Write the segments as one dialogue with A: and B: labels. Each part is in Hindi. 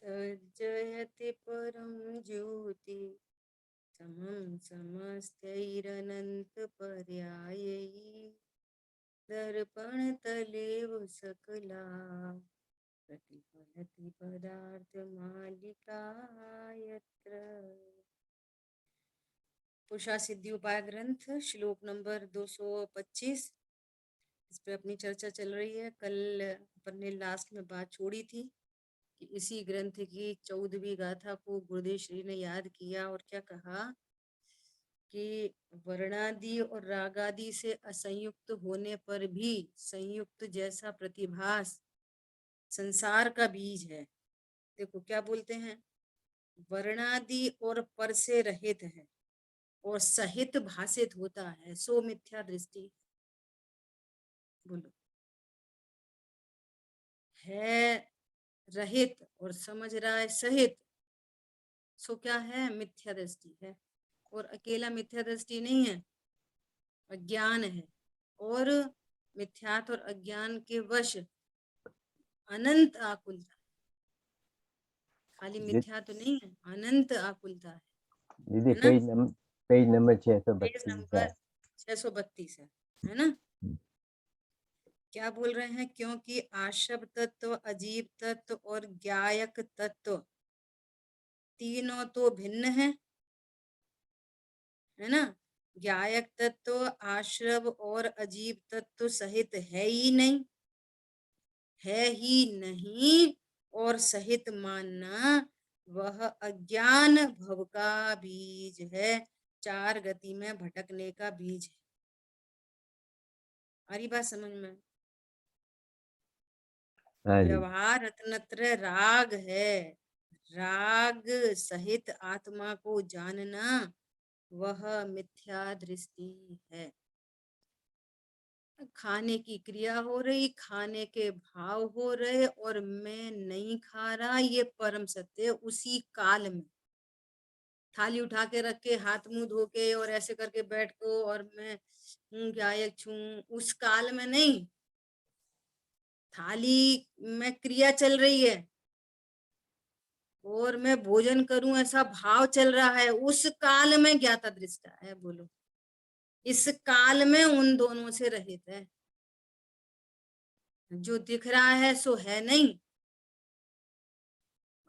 A: सज्जयति परं ज्योति समं समस्तैरनन्तपर्यायैः दर्पणतलेव सकला प्रतिफलति पदार्थमालिका यत्र। पुरुषा सिद्धि उपाय ग्रंथ श्लोक नंबर 225। इस पे अपनी चर्चा चल रही है। कल अपन ने लास्ट में बात छोड़ी थी कि इसी ग्रंथ की 14वीं गाथा को गुरुदेव श्री ने याद किया और क्या कहा कि वर्णादि और रागादि से असंयुक्त होने पर भी संयुक्त जैसा प्रतिभास संसार का बीज है। देखो क्या बोलते हैं, वर्णादि और पर से रहित है और सहित भाषित होता है, सो मिथ्या दृष्टि। बोलो, है रहित और समझ रहा है सहित, सो क्या है, मिथ्या दृष्टि है। और अकेला मिथ्या दृष्टि नहीं है, अज्ञान है। और मिथ्यात्व और अज्ञान के वश अनंत आकुलता, खाली मिथ्या तो नहीं है, अनंत आकुलता है।
B: दीदी पेज नंबर 632
A: पेज नंबर 632 है ना। क्या बोल रहे हैं, क्योंकि आशव तत्व, अजीब तत्व और ज्ञायक तत्व तीनों तो भिन्न है ना। ज्ञायक तत्व आश्रव और अजीब तत्व सहित है ही नहीं, है ही नहीं। और सहित मानना वह अज्ञान भव का बीज है, चार गति में भटकने का बीज है। आ रही बात समझ में? व्यवहार रत्नत्र राग है, राग सहित आत्मा को जानना वह मिथ्या दृष्टि है। खाने की क्रिया हो रही, खाने के भाव हो रहे और मैं नहीं खा रहा, ये परम सत्य। उसी काल में थाली उठा के रख के हाथ मुंह धो के और ऐसे करके बैठ को और मैं हूँ गायक छू, उस काल में नहीं, थाली में क्रिया चल रही है और मैं भोजन करूं ऐसा भाव चल रहा है, उस काल में ज्ञाता दृष्टा है। बोलो, इस काल में उन दोनों से रहित है। जो दिख रहा है सो है नहीं,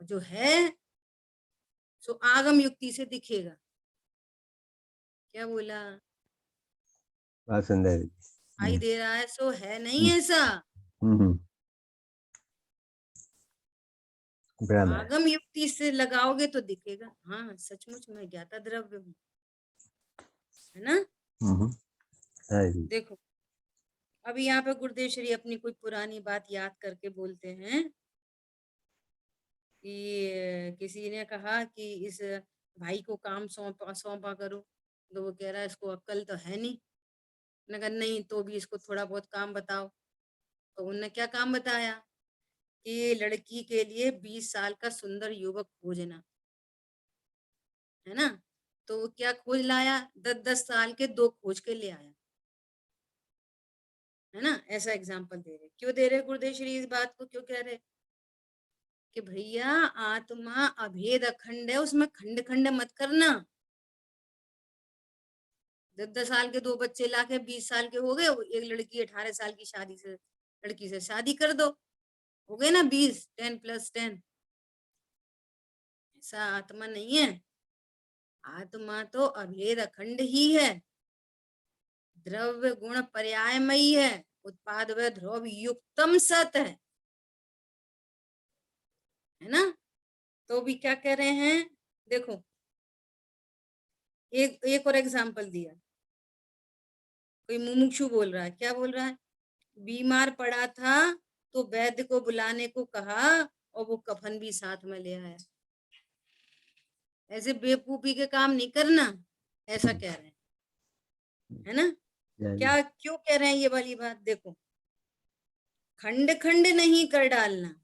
A: जो है सो आगम युक्ति से दिखेगा। क्या बोला,
B: सुंदर
A: दिखाई दे रहा है सो है नहीं ऐसा। आगम युक्ति से लगाओगे तो दिखेगा, हाँ सचमुच मैं ज्ञाता द्रव्य हूँ, है ना। देखो अभी यहाँ पे गुरुदेव श्री अपनी कोई पुरानी बात याद करके बोलते हैं कि किसी ने कहा कि इस भाई को काम सौंपा करो, तो वो कह रहा है इसको अक्ल तो है नहीं। मैंने कहा नहीं तो भी इसको थोड़ा बहुत काम बताओ। तो उन्होंने क्या काम बताया कि लड़की के लिए 20 साल का सुंदर युवक खोजना, है ना। तो वो क्या खोज लाया, 10-10 साल के 2 खोज के ले आया, है ना। ऐसा एग्जाम्पल दे रहे, क्यों दे रहे गुरुदेव श्री इस बात को, क्यों कह रहे कि भैया आत्मा अभेद अखंड है, उसमें खंड खंड मत करना। 10-10 साल के 2 बच्चे लाके 20 साल के हो गए, एक लड़की 18 साल की शादी से लड़की से शादी कर दो, हो गए ना 20, 10 + 10। ऐसा आत्मा नहीं है, आत्मा तो अभेद अखंड ही है, द्रव्य गुण पर्यायमयी है, उत्पाद व ध्रुव युक्तम सत है ना। तो भी क्या कह रहे हैं, देखो एक और एग्जाम्पल दिया। कोई मुमुक्षु बोल रहा है, क्या बोल रहा है, बीमार पड़ा था तो वैद्य को बुलाने को कहा और वो कफन भी साथ में ले आया। ऐसे बेवकूफी के काम नहीं करना, ऐसा कह रहे हैं, है ना। क्या क्यों कह रहे हैं ये वाली बात, देखो खंड खंड नहीं कर डालना,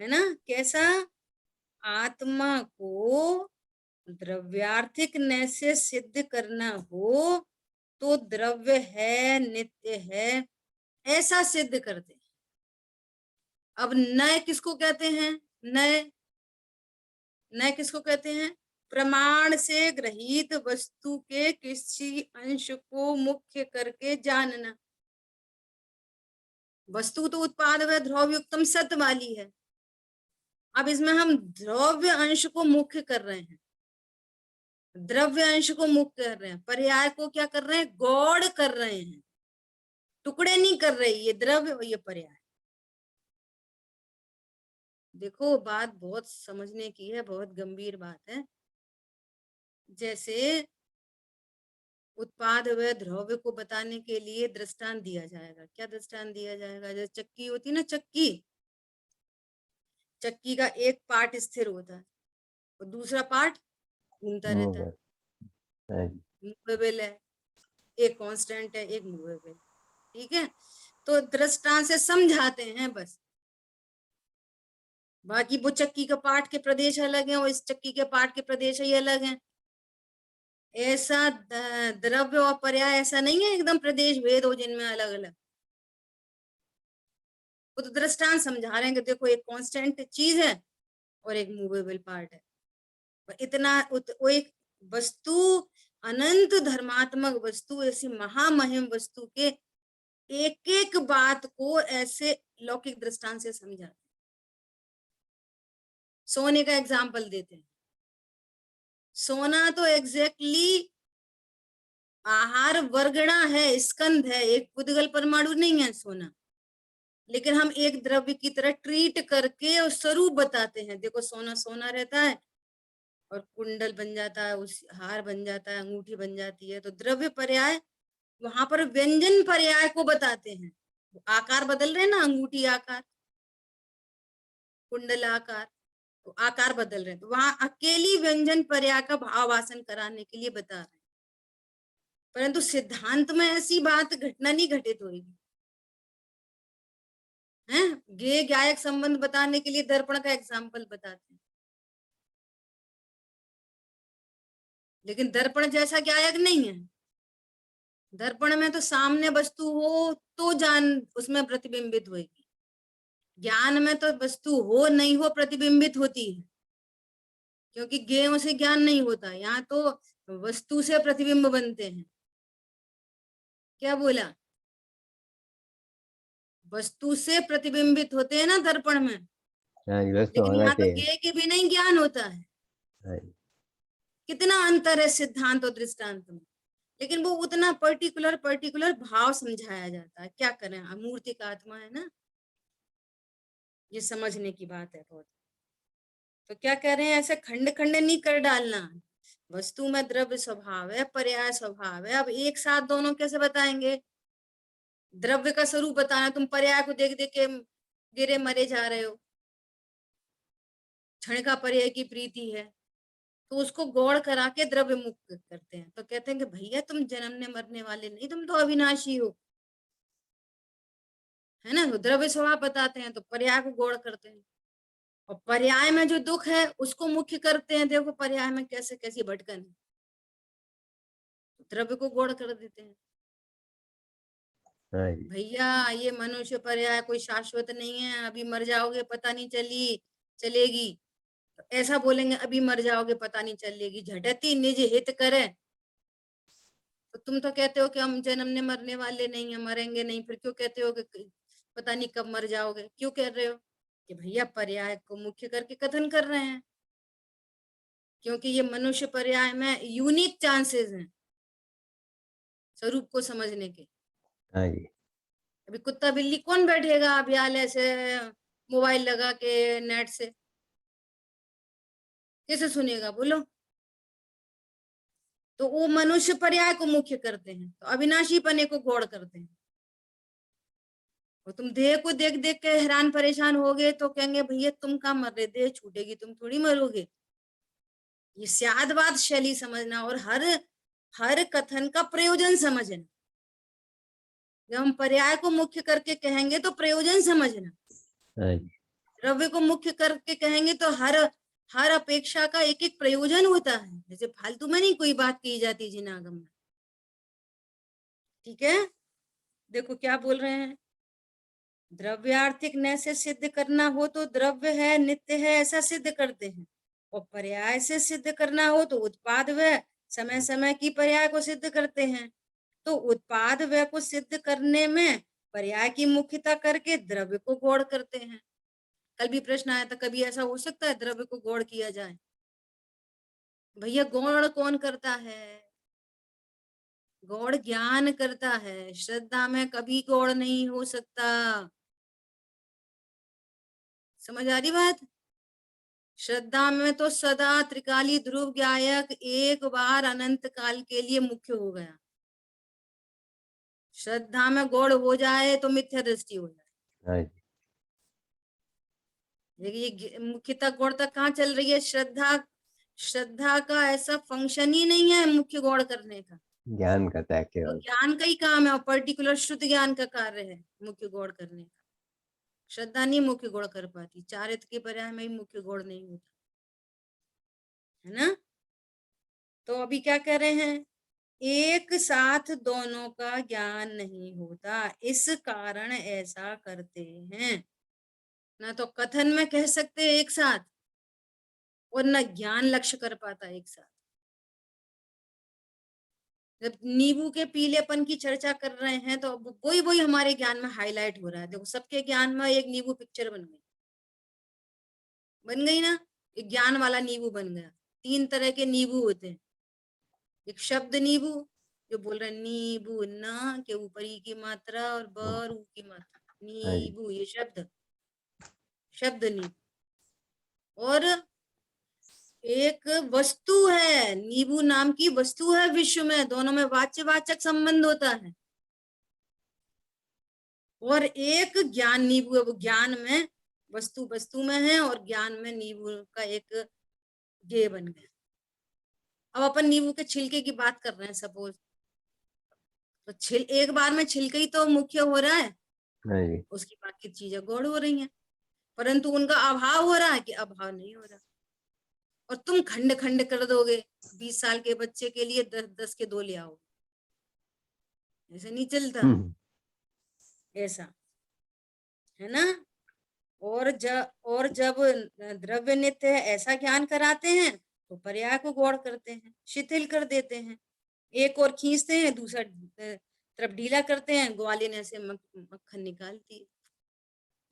A: है ना। कैसा, आत्मा को द्रव्यार्थिक नय से सिद्ध करना हो तो द्रव्य है, नित्य है, ऐसा सिद्ध करते हैं। अब नय किसको कहते हैं, नय, नय किसको कहते हैं? प्रमाण से ग्रहित वस्तु के किसी अंश को मुख्य करके जानना। वस्तु तो उत्पाद व द्रव्युक्तम सत वाली है। अब इसमें हम द्रव्य अंश को मुख्य कर रहे हैं, द्रव्य अंश को मुख्य कर रहे हैं, पर्याय को क्या कर रहे हैं? गौड़ कर रहे हैं, टुकड़े नहीं कर रहे। ये द्रव्य और ये पर्याय। देखो बात बहुत समझने की है, बहुत गंभीर बात है। जैसे उत्पाद व द्रव्य को बताने के लिए दृष्टांत दिया जाएगा। क्या दृष्टांत दिया जाएगा? जैसे चक्की होती है ना, चक्की, चक्की का एक पार्ट स्थिर होता है और दूसरा पार्ट घूमता रहता है,
B: हाँ जी,
A: मूवेबल है। एक कांस्टेंट है, एक मूवेबल। ठीक है, तो दृष्टांत से समझाते हैं बस। बाकी वो चक्की का पार्ट के प्रदेश अलग है और इस चक्की के पार्ट के प्रदेश ही अलग हैं। ऐसा द्रव्य और पर्याय ऐसा नहीं है एकदम प्रदेश भेद हो जिनमें अलग अलग। वो तो दृष्टांत समझा रहे हैं कि देखो एक कांस्टेंट चीज है और एक मूवेबल पार्ट है। इतना वो एक वस्तु, अनंत धर्मात्मक वस्तु, ऐसी महामहिम वस्तु के एक एक बात को ऐसे लौकिक दृष्टांत से समझा। सोने का एग्जाम्पल देते हैं। सोना तो एग्जैक्टली आहार वर्गणा है, स्कंध है, एक उद्गल परमाणु नहीं है सोना। लेकिन हम एक द्रव्य की तरह ट्रीट करके और स्वरूप बताते हैं। देखो सोना सोना रहता है और कुंडल बन जाता है, उस हार बन जाता है, अंगूठी बन जाती है। तो द्रव्य पर्याय वहां पर व्यंजन पर्याय को बताते हैं। आकार बदल रहे हैं ना, अंगूठी आकार, कुंडल आकार, तो आकार बदल रहे हैं। तो वहां अकेली व्यंजन पर्याय का भावासन कराने के लिए बता रहे हैं। परंतु सिद्धांत में ऐसी बात घटना नहीं घटित होगी है। गेय गायक संबंध बताने के लिए दर्पण का एग्जाम्पल बताते हैं, लेकिन दर्पण जैसा गायक नहीं है। दर्पण में तो सामने वस्तु हो तो जान उसमें प्रतिबिंबित होगी। ज्ञान में तो वस्तु हो नहीं हो प्रतिबिंबित होती है, क्योंकि ज्ञेयों से ज्ञान नहीं होता। यहाँ तो वस्तु से प्रतिबिंब बनते हैं। क्या बोला? वस्तु से प्रतिबिंबित होते हैं ना दर्पण में।
B: हाँ जी, वस्तु
A: लेकिन
B: होना
A: यहाँ तो
B: चाहिए।
A: ज्ञेय के बिना ही ज्ञान होता है।
B: हाँ जी,
A: कितना अंतर है सिद्धांत और दृष्टांत में। लेकिन वो उतना पर्टिकुलर पर्टिकुलर भाव समझाया जाता है। क्या करें, अमूर्ति का आत्मा है ना, ये समझने की बात है बहुत। तो क्या कह रहे हैं, ऐसे खंड खंड नहीं कर डालना। वस्तु में द्रव्य स्वभाव है, पर्याय स्वभाव है। अब एक साथ दोनों कैसे बताएंगे? द्रव्य का स्वरूप बताना, तुम पर्याय को देख देख के गिरे मरे जा रहे हो। क्षण का पर्याय की प्रीति है, तो उसको गौड़ करा के द्रव्य मुक्त करते हैं। तो कहते हैं कि भैया तुम जन्मने मरने वाले नहीं, तुम तो अविनाशी हो, है ना। तो द्रव्य स्वभाव बताते हैं तो पर्याय को गौड़ करते हैं, और पर्याय में जो दुख है उसको मुख्य करते हैं। देखो पर्याय में कैसे कैसी भटकन है, द्रव्य को गौड़ कर देते हैं।
B: हाँ जी,
A: भैया ये मनुष्य पर्याय कोई शाश्वत नहीं है, अभी मर जाओगे पता नहीं चलेगी। तो ऐसा बोलेंगे, अभी मर जाओगे पता नहीं चलेगी, झटती निज हित करे। तो तुम तो कहते हो कि हम जन्मने मरने वाले नहीं है, मरेंगे नहीं, फिर क्यों कहते हो कि पता नहीं कब मर जाओगे? क्यों कह रहे हो? कि भैया पर्याय को मुख्य करके कथन कर रहे हैं, क्योंकि ये मनुष्य पर्याय में यूनिक चांसेस हैं स्वरूप को समझने के।
B: हाँ जी,
A: अभी कुत्ता बिल्ली कौन बैठेगा अभियालय से मोबाइल लगा के नेट से, कैसे सुनेगा बोलो? तो वो मनुष्य पर्याय को मुख्य करते हैं, तो अविनाशी पने को गौड़ करते हैं। और तुम देह को देख देख के हैरान परेशान हो गए तो कहेंगे भैया तुम कहाँ मर रहे, देह छूटेगी तुम थोड़ी मरोगे। ये स्यादवाद शैली समझना और हर हर कथन का प्रयोजन समझना। जब हम पर्याय को मुख्य करके कहेंगे तो प्रयोजन समझना,
B: हाँ जी,
A: द्रव्य को मुख्य करके कहेंगे तो हर हर अपेक्षा का एक एक प्रयोजन होता है। जैसे फालतू में नहीं कोई बात की जाती जिनागम में। ठीक है, देखो क्या बोल रहे हैं, द्रव्यार्थिक न से सिद्ध करना हो तो द्रव्य है, नित्य है, ऐसा सिद्ध करते हैं। और पर्याय से सिद्ध करना हो तो उत्पाद व्यय, समय समय की पर्याय को सिद्ध करते हैं। तो उत्पाद व्यय को सिद्ध करने में पर्याय की मुख्यता करके द्रव्य को गौण करते हैं। कल भी प्रश्न आया था, कभी ऐसा हो सकता है द्रव्य को गौण किया जाए? भैया गौण कौन करता है? गौण ज्ञान करता है, श्रद्धा में कभी गौण नहीं हो सकता। समझ आ रही बात? श्रद्धा में तो सदा त्रिकाली ध्रुव ज्ञायक एक बार अनंत काल के लिए मुख्य हो गया। श्रद्धा में गौण हो जाए तो मिथ्या दृष्टि हो जाए।
B: हाँ जी,
A: देखिए मुख्यतः गौण तक कहाँ चल रही है? श्रद्धा, श्रद्धा का ऐसा फंक्शन ही नहीं है मुख्य गौण करने का।
B: ज्ञान करता है
A: तो
B: केवल।
A: ज्ञान का ही काम है और पर्टिकुलर शुद्ध ज्ञान का कार्य है मुख्य गौण करने का। श्रद्धा नहीं मुख्य गौण कर पाती, चारित्र के पर्याय में ही मुख्य गौण नहीं होता है ना। तो अभी क्या कह रहे हैं? एक साथ दोनों का ज्ञान नहीं होता, इस कारण ऐसा करते हैं। ना तो कथन में कह सकते एक साथ और न ज्ञान लक्ष्य कर पाता एक साथ। जब नींबू के पीलेपन की चर्चा कर रहे हैं तो वही वही हमारे ज्ञान में हाईलाइट हो रहा है। देखो सबके ज्ञान में एक नींबू पिक्चर बन गई ना, एक ज्ञान वाला नींबू बन गया। 3 तरह के नींबू होते हैं। एक शब्द नींबू जो बोल रहे नींबू, न के ऊपर ई की मात्रा और बर ऊ की मात्रा,
B: हाँ जी,
A: नींबू, ये शब्द, शब्द नींबू। और एक वस्तु है, नींबू नाम की वस्तु है विश्व में, दोनों में वाच्यवाचक संबंध होता है। और एक ज्ञान नींबू है, वो ज्ञान में वस्तु वस्तु में है और ज्ञान में नींबू का एक गे बन गया। अब अपन नींबू के छिलके की बात कर रहे हैं सपोज, तो एक बार में छिलके ही तो मुख्य हो रहा है,
B: हाँ जी,
A: उसकी बाकी चीजें गौण हो रही हैं, परंतु उनका अभाव हो रहा है कि अभाव नहीं हो रहा। और तुम खंड खंड कर दोगे, 20 साल के बच्चे के लिए 10-10 के 2 ले आओ, ऐसे नहीं चलता ऐसा, है ना। और जब द्रव्य नित्य है ऐसा ज्ञान कराते हैं तो पर्याय को गौण करते हैं, शिथिल कर देते हैं। एक और खींचते हैं, दूसरा तरफ ढीला करते हैं, ग्वालिन ऐसे मक्खन निकालती है।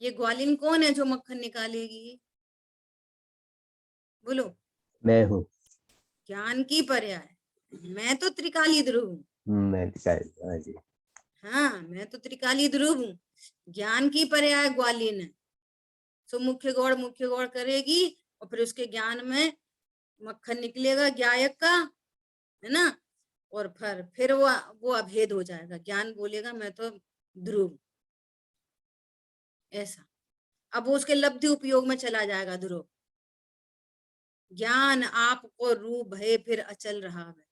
A: ये ग्वालिन कौन है जो मक्खन निकालेगी? बोलो।
B: मैं हूँ।
A: ज्ञान की पर्याय। मैं तो त्रिकाली ध्रुव हूँ।
B: मैं दिखाई, हाँ जी,
A: हाँ, मैं तो त्रिकाली ध्रुव हूँ। ज्ञान की पर्याय ग्वालिन है। तो मुख्य गौड़ करेगी और फिर उसके ज्ञान में मक्खन निकलेगा ज्ञायक का, है ना। और फिर वो अभेद हो जाएगा, ज्ञान बोलेगा मैं तो ध्रुव, ऐसा। अब वो उसके लब्धि उपयोग में चला जाएगा ध्रुव। ज्ञान आपको रूप है फिर अचल रहा है।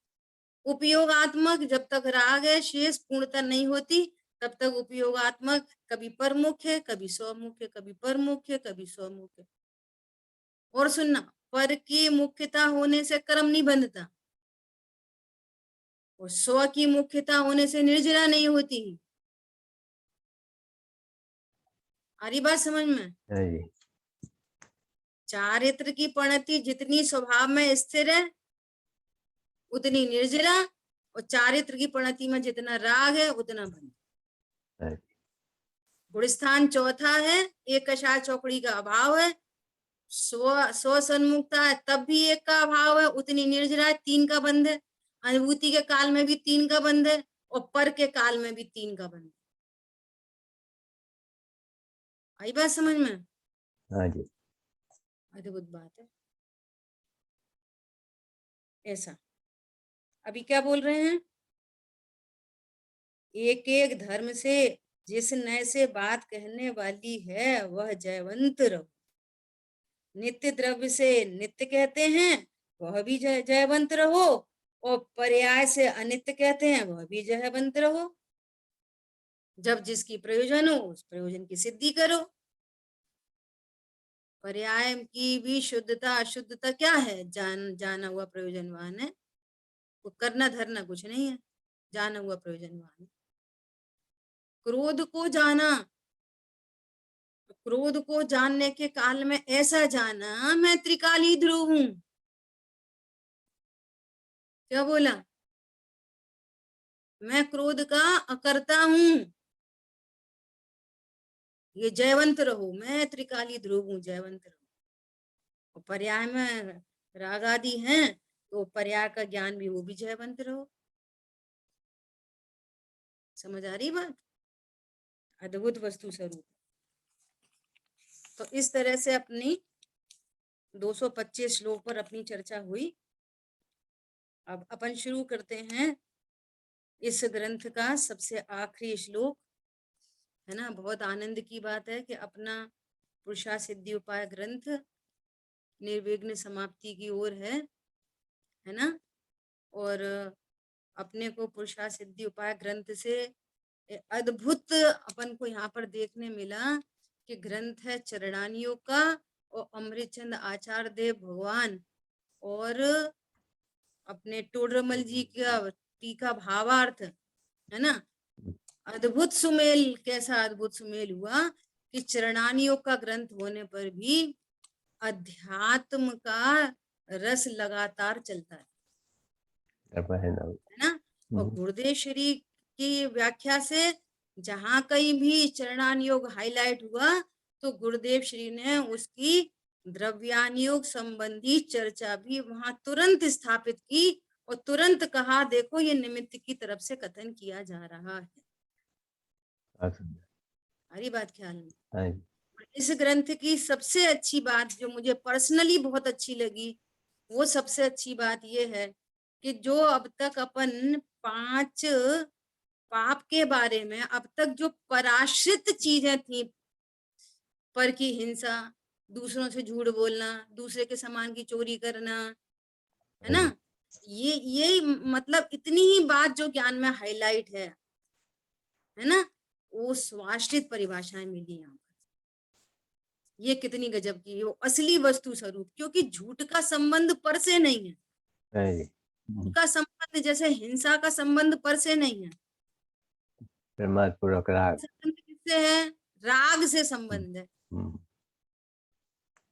A: उपयोगात्मक जब तक राग है शेष पूर्णता नहीं होती तब तक उपयोगात्मक कभी परमुख है, कभी स्वमुख है, कभी परमुख है, कभी स्वमुख है। और सुनना, पर की मुख्यता होने से कर्म नहीं बंधता और स्व की मुख्यता होने से निर्जरा नहीं होती। आ रही बात समझ में?
B: हाँ जी,
A: चारित्र की प्रणति जितनी स्वभाव में स्थिर है उतनी निर्जरा, और चारित्र की प्रणति में जितना राग है उतना बंध।
B: हाँ जी,
A: गुणस्थान चौथा है, एक कषाय चौकड़ी का अभाव है, स्व सन्मुखता है तब भी एक का अभाव है, उतनी निर्जरा है, 3 का बंध है। अनुभूति के काल में भी 3 का बंध है और पर के काल में भी 3 का बंध है। आई बात समझ में?
B: हाँ जी,
A: अद्भुत बात है ऐसा। अभी क्या बोल रहे हैं? एक एक धर्म से जिस नय से बात कहने वाली है वह जयवंत रहो। नित्य द्रव्य से नित्य कहते हैं वह भी जयवंत रहो, और पर्याय से अनित्य कहते हैं वह भी जयवंत रहो। जब जिसकी प्रयोजन हो उस प्रयोजन की सिद्धि करो। पर्याय की भी शुद्धता अशुद्धता क्या है? जाना हुआ प्रयोजनवान है, वो करना धरना कुछ नहीं है, जाना हुआ प्रयोजनवान है। क्रोध को जाना, क्रोध को जानने के काल में ऐसा जाना मैं त्रिकाली ध्रुव हूं। क्या बोला? मैं क्रोध का अकर्ता हूं। ये जयवंत रहो, मैं त्रिकाली ध्रुव हूं, जयवंत रहो। और पर्याय में राग आदि हैं तो पर्याय का ज्ञान भी, वो भी जयवंत रहो। समझ आ रही बात? अद्भुत वस्तु स्वरूप। तो इस तरह से अपनी 225 श्लोक पर अपनी चर्चा हुई। अब अपन शुरू करते हैं इस ग्रंथ का सबसे आखिरी श्लोक, है ना। बहुत आनंद की बात है कि अपना पुरुषार्थ सिद्धि उपाय ग्रंथ निर्विघ्न समाप्ति की ओर है ना। और अपने को पुरुषार्थ सिद्धि उपाय ग्रंथ से अद्भुत अपन को यहाँ पर देखने मिला कि ग्रंथ है चरणानियों का और अमृतचंद आचार्य देव भगवान और अपने टोडरमल जी का टीका भावार्थ, है ना। अद्भुत सुमेल, कैसा अद्भुत सुमेल हुआ कि चरणानियों का ग्रंथ होने पर भी अध्यात्म का रस लगातार चलता है ना। और गुरुदेव श्री की व्याख्या से जहां कहीं भी चरणान योग हाईलाइट हुआ तो गुरुदेव श्री ने उसकी द्रव्यान योग संबंधी चर्चा भी वहां तुरंत स्थापित की और तुरंत कहा, देखो ये निमित्त की तरफ से कथन किया जा रहा है। हमारी बात ख्याल में। इस ग्रंथ की सबसे अच्छी बात जो मुझे पर्सनली बहुत अच्छी लगी, वो सबसे अच्छी बात ये है कि जो अब तक अपन 5 पाप के बारे में अब तक जो पराश्रित चीजें थी, पर की हिंसा, दूसरों से झूठ बोलना, दूसरे के सामान की चोरी करना, है ना, ये मतलब इतनी ही बात जो ज्ञान में हाईलाइट है ना, वो स्वाश्रित परिभाषाएं मिली यहाँ पर। ये कितनी गजब की, वो असली वस्तु स्वरूप, क्योंकि झूठ का संबंध पर से नहीं है। का संबंध जैसे हिंसा का संबंध पर से नहीं है,
B: पूर्वक राग
A: संबंध किससे है? राग से संबंध है।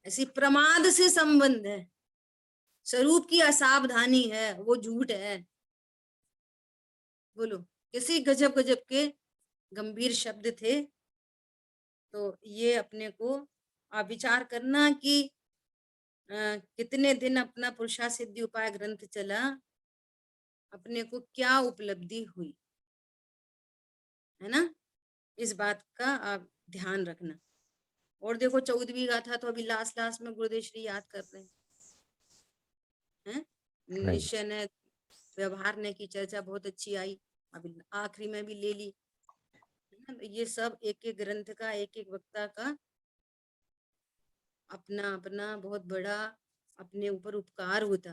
A: ऐसी प्रमाद से संबंध है, स्वरूप की असावधानी है, वो झूठ है। बोलो किसी गजब गजब के गंभीर शब्द थे। तो ये अपने को विचार करना कि कितने दिन अपना पुरुषार्थ सिद्धि उपाय ग्रंथ चला, अपने को क्या उपलब्धि हुई, है ना। इस बात का आप ध्यान रखना। और देखो 14वीं गाथा तो अभी लास्ट में गुरुदेव श्री याद कर रहे हैं। निश्चय ने, व्यवहार ने की चर्चा बहुत अच्छी आई, अभी आखिरी में भी ले ली, है ना। ये सब एक एक ग्रंथ का, एक एक वक्ता का अपना अपना बहुत बड़ा अपने ऊपर उपकार होता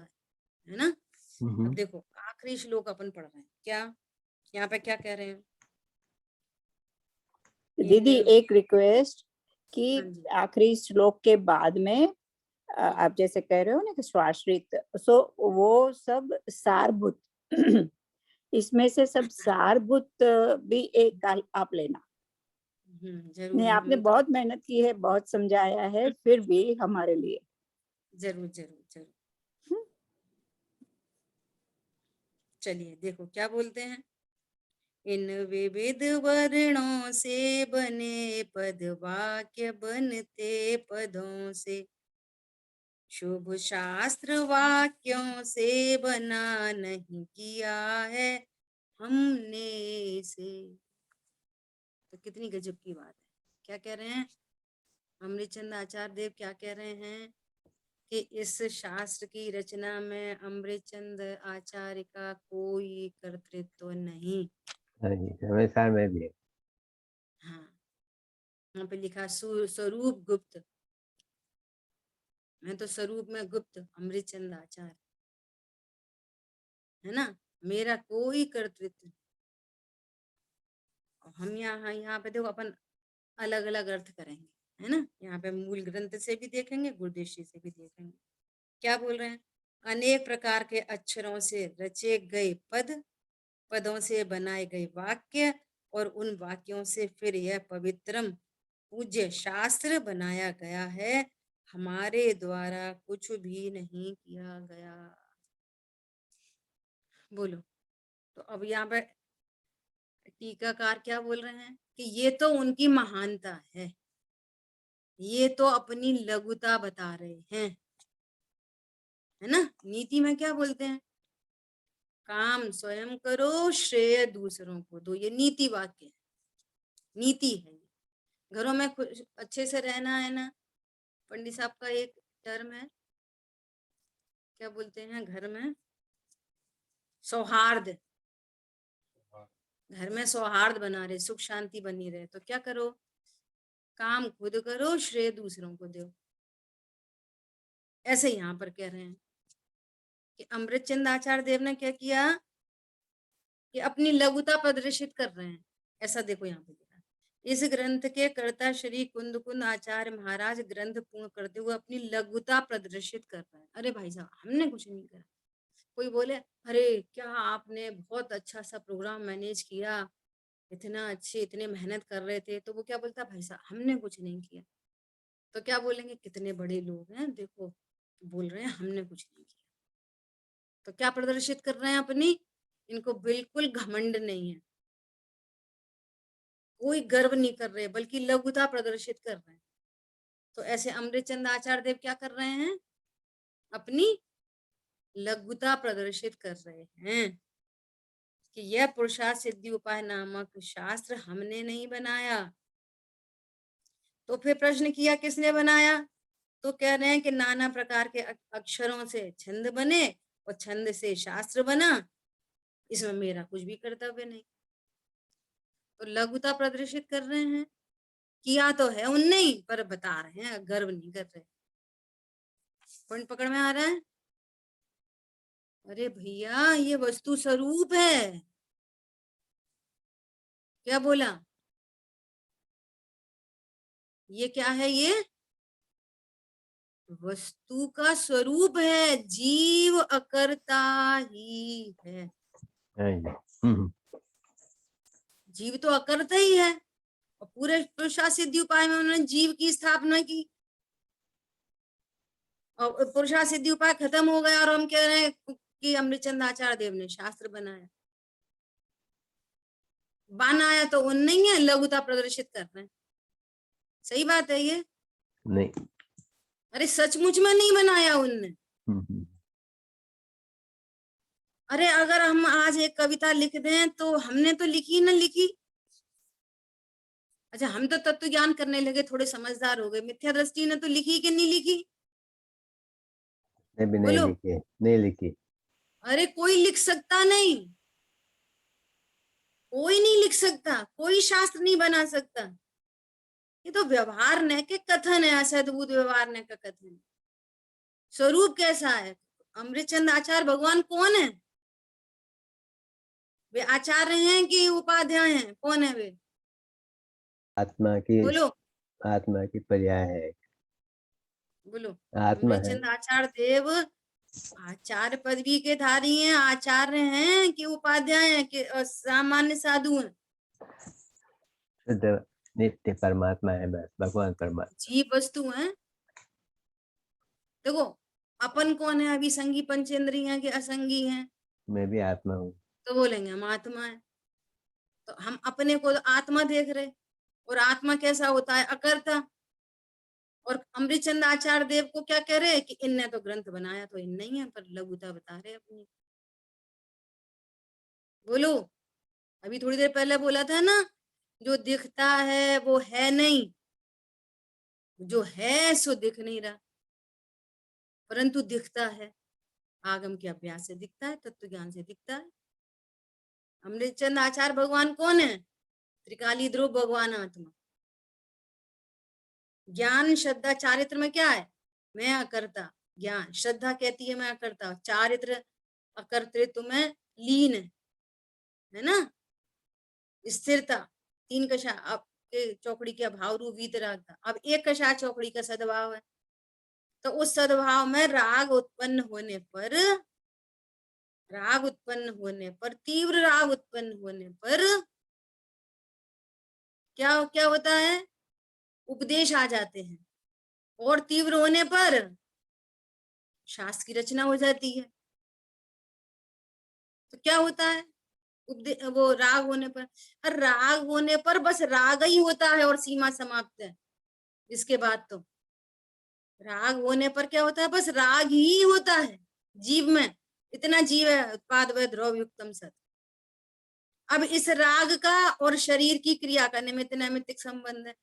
A: है ना। अब देखो आखिरी श्लोक अपन पढ़ रहे हैं, क्या यहाँ पे क्या कह रहे हैं
C: दीदी? एक रिक्वेस्ट कि आखिरी श्लोक के बाद में आप जैसे कह रहे हो ना कि स्वाश्रित, सो वो सब सारभूत इसमें से सब सारभूत भी एक आप लेना। नहीं, आपने बहुत मेहनत की है, बहुत समझाया है, फिर भी हमारे लिए
A: जरूर जरूर जरूर। चलिए देखो क्या बोलते हैं, इन विविध वर्णों से बने पद वाक्य बनते पदों से, शुभ शास्त्र वाक्यों से बना नहीं किया है हमने से। तो कितनी गजब की बात है। क्या कह रहे हैं अमृतचंद आचार्य देव? क्या कह रहे हैं कि इस शास्त्र की रचना में अमृतचंद आचार्य का कोई कर्तृत्व नहीं।
B: हमेशा में भी।
A: हाँ, यहाँ पे लिखा स्वरूप गुप्त, मैं तो स्वरूप में गुप्त अमृतचंद आचार्य, है ना, मेरा कोई कर्तृत्व। हम यहाँ पे देखो अपन अलग अलग अर्थ करेंगे, है ना। यहाँ पे मूल ग्रंथ से भी देखेंगे, गुरुदेव श्री से भी देखेंगे। क्या बोल रहे हैं, अनेक प्रकार के अक्षरों से रचे गए पद, पदों से बनाए गए वाक्य और उन वाक्यों से फिर यह पवित्रम पूज्य शास्त्र बनाया गया है, हमारे द्वारा कुछ भी नहीं किया गया। बोलो। तो अब यहाँ पर टीकाकार क्या बोल रहे हैं कि ये तो उनकी महानता है, ये तो अपनी लघुता बता रहे हैं, है ना। नीति में क्या बोलते हैं, काम स्वयं करो, श्रेय दूसरों को दो, ये नीति वाक्य है, नीति है। घरों में अच्छे से रहना है ना। पंडित साहब का एक टर्म है, क्या बोलते हैं घर में, सौहार्द। घर में सौहार्द बना रहे, सुख शांति बनी रहे, तो क्या करो, काम खुद करो, श्रेय दूसरों को दो। ऐसे यहाँ पर कह रहे हैं कि अमृतचंद आचार्य देव ने क्या किया कि अपनी लघुता प्रदर्शित कर रहे हैं। ऐसा देखो यहाँ पे लिखा, इस ग्रंथ के कर्ता श्री कुंद कुंद आचार्य महाराज ग्रंथ पूर्ण करते हुए अपनी लघुता प्रदर्शित कर रहे हैं। अरे भाई साहब, हमने कुछ नहीं करा। कोई बोले अरे क्या आपने बहुत अच्छा सा प्रोग्राम मैनेज किया, इतना अच्छे, इतने मेहनत कर रहे थे, तो वो क्या बोलता, भाई साहब हमने कुछ नहीं किया। तो क्या बोलेंगे, कितने बड़े लोग हैं, देखो बोल रहे हैं हमने कुछ नहीं किया। तो क्या प्रदर्शित कर रहे हैं अपनी, इनको बिल्कुल घमंड नहीं है, कोई गर्व नहीं कर रहे, बल्कि लघुता प्रदर्शित कर रहे हैं। तो ऐसे अमृतचंद आचार्य देव क्या कर रहे हैं, अपनी लघुता प्रदर्शित कर रहे हैं कि यह पुरुषार्थ सिद्धि उपाय नामक शास्त्र हमने नहीं बनाया। तो फिर प्रश्न किया किसने बनाया, तो कह रहे हैं कि नाना प्रकार के अक्षरों से छंद बने और छंद से शास्त्र बना, इसमें मेरा कुछ भी कर्तव्य नहीं। तो लघुता प्रदर्शित कर रहे हैं, किया तो है उनने ही, पर बता रहे हैं, गर्व नहीं कर रहे। पॉइंट पकड़ में आ रहा है। अरे भैया ये वस्तु स्वरूप है। क्या बोला, ये क्या है, ये वस्तु का स्वरूप है, जीव अकर्ता ही है। जीव तो अकर्ता ही है, और पूरे पुरुषार्थ सिद्धि उपाय में उन्होंने जीव की स्थापना की, और पुरुषार्थ सिद्धि उपाय खत्म हो गया, और हम कह रहे हैं कि अमृतचंद आचार्य देव ने शास्त्र बनाया। बनाया तो उन नहीं है, लघुता प्रदर्शित कर रहे हैं। सही बात है ये
B: नहीं।
A: अरे सचमुच में नहीं बनाया उनने। अरे अगर हम आज एक कविता लिख दें तो हमने तो लिखी ना लिखी। अच्छा हम तो तत्व ज्ञान करने लगे, थोड़े समझदार हो गए, मिथ्या दृष्टि ने तो लिखी कि नहीं लिखी,
B: भी नहीं
A: बोलो।
B: लिखी, नहीं लिखी।
A: अरे कोई लिख सकता नहीं, कोई नहीं लिख सकता, कोई शास्त्र नहीं बना सकता। ये तो व्यवहार न के कथन है, असद्भुत व्यवहार न का कथन है। स्वरूप कैसा है, अमृतचंद आचार्य भगवान कौन है, वे आचार्य हैं कि उपाध्याय हैं, कौन है वे,
B: आत्मा की,
A: बोलो
B: आत्मा की पर्याय है,
A: बोलो।
B: आत्मा है।
A: अमृतचंद आचार्य देव आचार्य पदवी के धारी हैं, आचार्य हैं कि उपाध्याय हैं कि सामान्य साधु हैं।
B: शुद्ध नित्य परमात्मा है, बस भगवान परमात्मा।
A: जीव वस्तु हैं। देखो अपन कौन है, अभी संगी पंचेंद्रिय हैं कि असंगी हैं,
B: मैं भी आत्मा हूँ।
A: तो बोलेंगे हम आत्मा है। तो हम अपने को आत्मा देख रहे, और आत्मा कैसा होता है, अकर्ता। और अमृतचंद आचार्य देव को क्या कह रहे कि इनने तो ग्रंथ बनाया तो इन नहीं है, पर लघुता बता रहे अपनी। बोलो, अभी थोड़ी देर पहले बोला था ना, जो दिखता है वो है नहीं, जो है सो दिख नहीं रहा, परंतु दिखता है। आगम के अभ्यास से दिखता है, तत्व ज्ञान से दिखता है। अमृतचंद आचार्य भगवान कौन है, त्रिकाली ध्रुव भगवान आत्मा। ज्ञान श्रद्धा चारित्र में क्या है, मैं अकर्ता। ज्ञान श्रद्धा कहती है मैं अकर्ता, चारित्र अकर्तृत्व में लीन है ना। स्थिरता, तीन कषा आपके चौकड़ी के अभाव रूप वीतरागता, अब एक कषा चौकड़ी का सद्भाव है। तो उस सद्भाव में राग उत्पन्न होने पर, राग उत्पन्न होने पर, तीव्र राग उत्पन्न होने पर क्या क्या होता है, उपदेश आ जाते हैं, और तीव्र होने पर शास्त्र की रचना हो जाती है। तो क्या होता है वो राग होने पर? और राग होने पर बस राग ही होता है और सीमा समाप्त है। इसके बाद तो राग होने पर क्या होता है? बस राग ही होता है जीव में। इतना जीव है उत्पाद व ध्रुव युक्तम सत। अब इस राग का और शरीर की क्रिया का निमित्त नैमित्तिक संबंध है।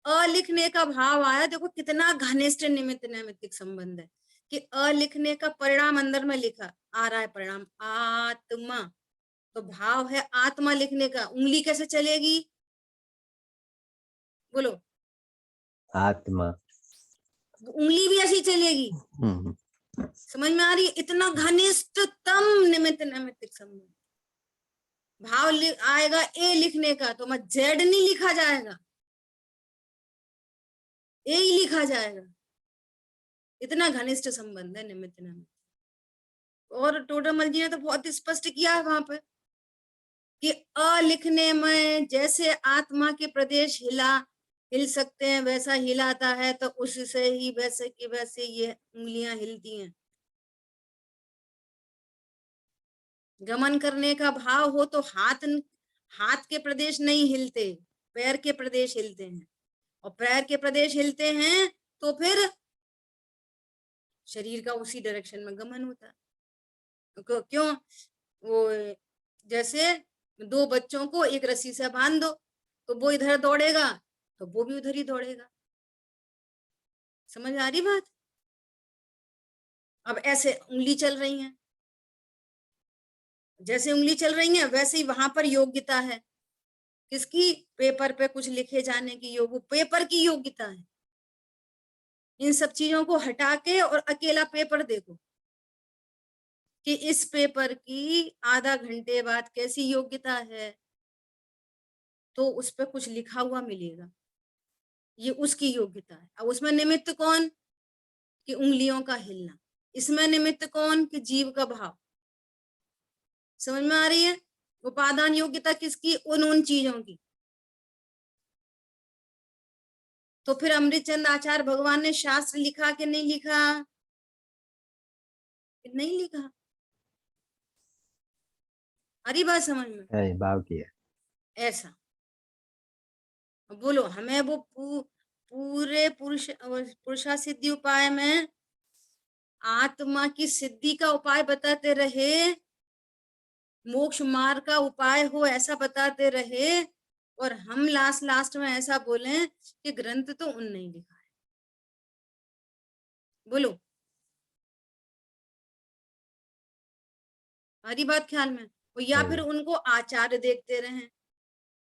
A: अ लिखने का भाव आया, देखो कितना घनिष्ठ निमित्त नैमित्तिक संबंध है कि अ लिखने का परिणाम अंदर में लिखा आ रहा है, परिणाम आत्मा, तो भाव है आत्मा लिखने का। उंगली कैसे चलेगी? बोलो।
B: आत्मा,
A: उंगली भी ऐसी चलेगी। समझ में आ रही है? इतना घनिष्ठतम निमित्त नैमित्तिक संबंध। भाव आएगा ए लिखने का तो मैं जेड नहीं लिखा जाएगा, ए ही लिखा जाएगा। इतना घनिष्ठ संबंध है निमित्त नैमित्तिक। और टोडरमल जी ने तो बहुत स्पष्ट किया है वहां पर कि अ लिखने में जैसे आत्मा के प्रदेश हिल सकते हैं वैसा हिलाता है, तो उससे ही वैसे की वैसे ये उंगलियां हिलती हैं। गमन करने का भाव हो तो हाथ के प्रदेश नहीं हिलते, पैर के प्रदेश हिलते हैं, और पैर के प्रदेश हिलते हैं तो फिर शरीर का उसी डायरेक्शन में गमन होता है। क्यों? वो जैसे दो बच्चों को एक रस्सी से बांध दो तो वो इधर दौड़ेगा तो वो भी उधर ही दौड़ेगा। समझ आ रही बात? अब ऐसे उंगली चल रही है, जैसे उंगली चल रही है वैसे ही वहां पर योग्यता है। किसकी? पेपर पे कुछ लिखे जाने की वो पेपर की योग्यता है। इन सब चीजों को हटा के और अकेला पेपर देखो कि इस पेपर की आधा घंटे बाद कैसी योग्यता है, तो उस पर कुछ लिखा हुआ मिलेगा, ये उसकी योग्यता है। अब उसमें निमित्त कौन? कि उंगलियों का हिलना। इसमें निमित्त कौन? कि जीव का भाव। समझ में आ रही है? उपादान योग्यता किसकी? उन चीजों की। तो फिर अमृतचंद आचार्य भगवान ने शास्त्र लिखा कि नहीं लिखा? नहीं लिखा। अरे बात समझ में?
B: भाव किया
A: ऐसा बोलो। हमें वो पूरे पुरुषा सिद्धि उपाय में आत्मा की सिद्धि का उपाय बताते रहे, मोक्ष मार्ग का उपाय हो ऐसा बताते रहे, और हम लास्ट में ऐसा बोले कि ग्रंथ तो उन नहीं लिखा है। बोलो, हमारी बात ख्याल में? या फिर उनको आचार्य देखते रहे।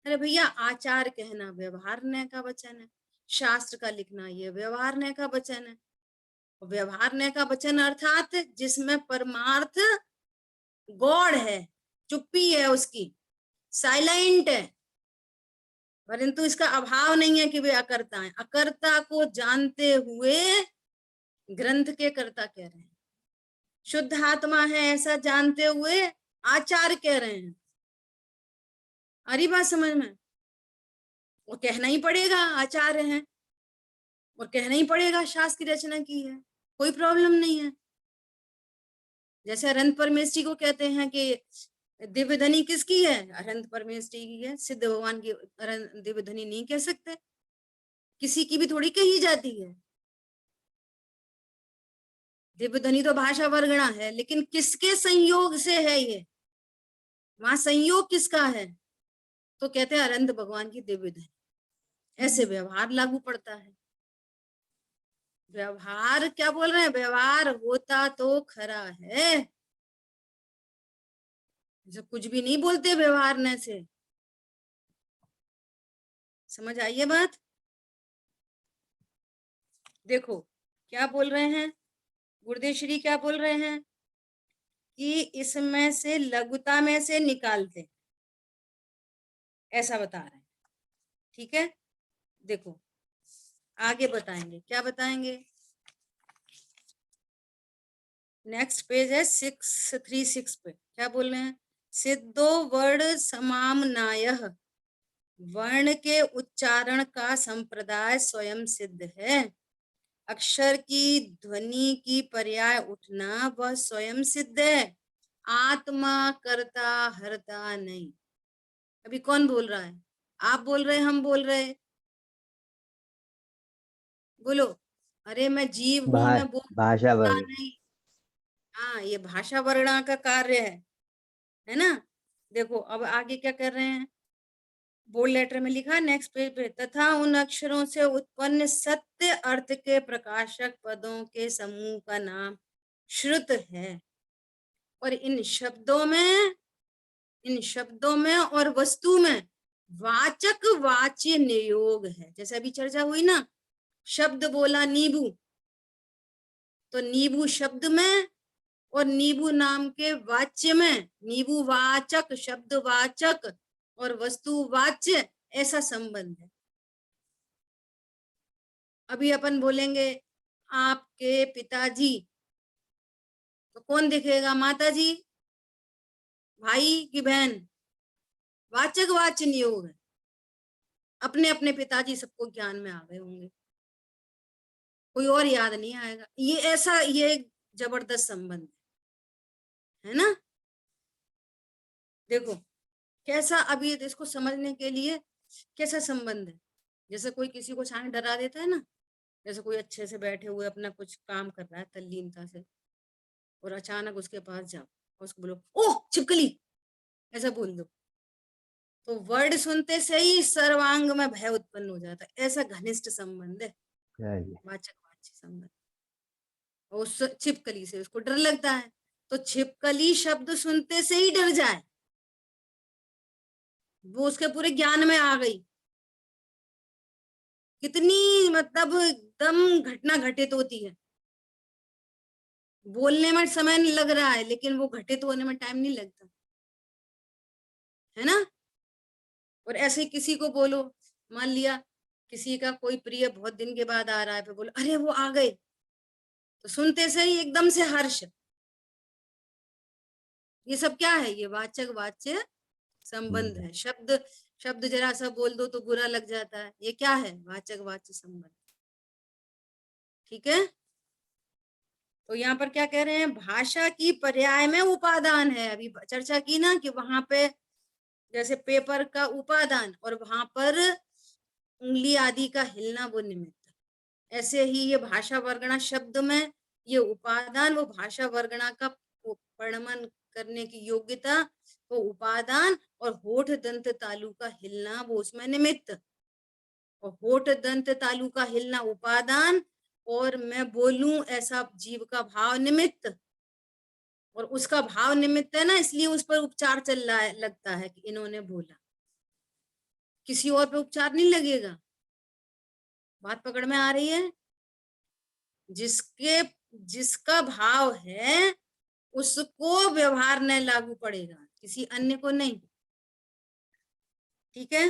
A: अरे भैया, आचार कहना व्यवहारने का वचन है, शास्त्र का लिखना ये व्यवहारने का वचन है। व्यवहारने का वचन अर्थात जिसमें परमार्थ गौड़ है, चुप्पी है उसकी, साइलेंट है, परंतु इसका अभाव नहीं है कि वे अकर्ता है। अकर्ता को जानते हुए ग्रंथ के कर्ता कह रहे हैं, शुद्ध आत्मा है ऐसा जानते हुए आचार्य कह रहे हैं। अरे बात समझ में? वो कहना ही पड़ेगा आचार्य हैं, और कहना ही पड़ेगा शास्त्र की रचना की है, कोई प्रॉब्लम नहीं है। जैसे अनंत परमेष्ठी को कहते हैं कि दिव्य धनी किसकी है? अनंत परमेष्ठी की है, सिद्ध भगवान की दिव्य धनी नहीं कह सकते, किसी की भी थोड़ी कही जाती है। दिव्य धनी तो भाषा वर्गणा है, लेकिन किसके संयोग से है ये? वहां संयोग किसका है? तो कहते हैं अनंत भगवान की दिव्य धनी। ऐसे व्यवहार लागू पड़ता है। व्यवहार क्या बोल रहे हैं? व्यवहार होता तो खरा है, जो कुछ भी नहीं बोलते व्यवहार ने से। समझ आइए बात? देखो क्या बोल रहे हैं गुरुदेव श्री, क्या बोल रहे हैं कि इसमें से लघुता में से निकालते, ऐसा बता रहे हैं। ठीक है, देखो आगे बताएंगे, क्या बताएंगे? नेक्स्ट पेज है 636 पे। क्या बोल रहे हैं? सिद्धो वर्ड समामनायः वर्ण के उच्चारण का संप्रदाय स्वयं सिद्ध है। अक्षर की ध्वनि की पर्याय उठना वह स्वयं सिद्ध है। आत्मा करता हरता नहीं। अभी कौन बोल रहा है? आप बोल रहे, हम बोल रहे? बोलो। अरे मैं जीव हूं,
B: भा,
A: मैं
B: भाषा
A: बोलता
B: वर्ग।
A: नहीं। हाँ, ये भाषा वर्णा का कार्य है ना। देखो अब आगे क्या कर रहे हैं, बोल्ड लेटर में लिखा नेक्स्ट पेज पे, तथा उन अक्षरों से उत्पन्न सत्य अर्थ के प्रकाशक पदों के समूह का नाम श्रुत है। और इन शब्दों में और वस्तु में वाचक वाच्य नियोग है। जैसे अभी चर्चा हुई ना, शब्द बोला नींबू, तो नींबू शब्द में और नींबू नाम के वाच्य में, नींबू वाचक, शब्द वाचक और वस्तु वाच्य, ऐसा संबंध है। अभी अपन बोलेंगे आपके पिताजी, तो कौन दिखेगा? माता जी, भाई की बहन? वाचक वाच्य नियोग है। अपने अपने पिताजी सबको ज्ञान में आ गए होंगे, कोई और याद नहीं आएगा। ये ऐसा, ये एक जबरदस्त संबंध है ना। देखो कैसा, अभी इसको समझने के लिए कैसा संबंध है। जैसे कोई किसी को अचानक डरा देता है ना, जैसे कोई अच्छे से बैठे हुए अपना कुछ काम कर रहा है तल्लीनता से, और अचानक उसके पास जाओ और उसको बोलो ओह छिपकली, ऐसा बोल दो, तो वर्ड सुनते से ही सर्वांग में भय उत्पन्न हो जाता है। ऐसा घनिष्ठ संबंध है वाचक वाच्य संबंध। और उस छिपकली से उसको डर लगता है, तो छिपकली शब्द सुनते से ही डर जाए, वो उसके पूरे ज्ञान में आ गई। कितनी मतलब एकदम घटना घटित होती है। बोलने में समय नहीं लग रहा है, लेकिन वो घटित होने में टाइम नहीं लगता है ना। और ऐसे ही किसी को बोलो, मान लिया किसी का कोई प्रिय बहुत दिन के बाद आ रहा है, फिर बोलो अरे वो आ गए, तो सुनते से ही एकदम से हर्ष। ये सब क्या है? ये वाचक वाच्य संबंध है। शब्द शब्द जरा सा बोल दो तो बुरा लग जाता है, ये क्या है? वाचक वाच्य संबंध। ठीक है। तो यहाँ पर क्या कह रहे हैं, भाषा की पर्याय में उपादान है। अभी चर्चा की ना कि वहां पे जैसे पेपर का उपादान और वहां पर उंगली आदि का हिलना वो निमित्त, ऐसे ही ये भाषा वर्गणा शब्द में ये उपादान, वो भाषा वर्गणा का वर्णन करने की योग्यता, वो उपादान, और होठ दंत तालु का हिलना वो उसमें निमित्त। और होठ दंत तालु का हिलना उपादान, और मैं बोलूं ऐसा जीव का भाव निमित्त। और उसका भाव निमित्त है ना, इसलिए उस पर उपचार चल रहा है, लगता है कि इन्होंने बोला। किसी और पे उपचार नहीं लगेगा। बात पकड़ में आ रही है? जिसका भाव है उसको व्यवहार न लागू पड़ेगा, किसी अन्य को नहीं। ठीक है।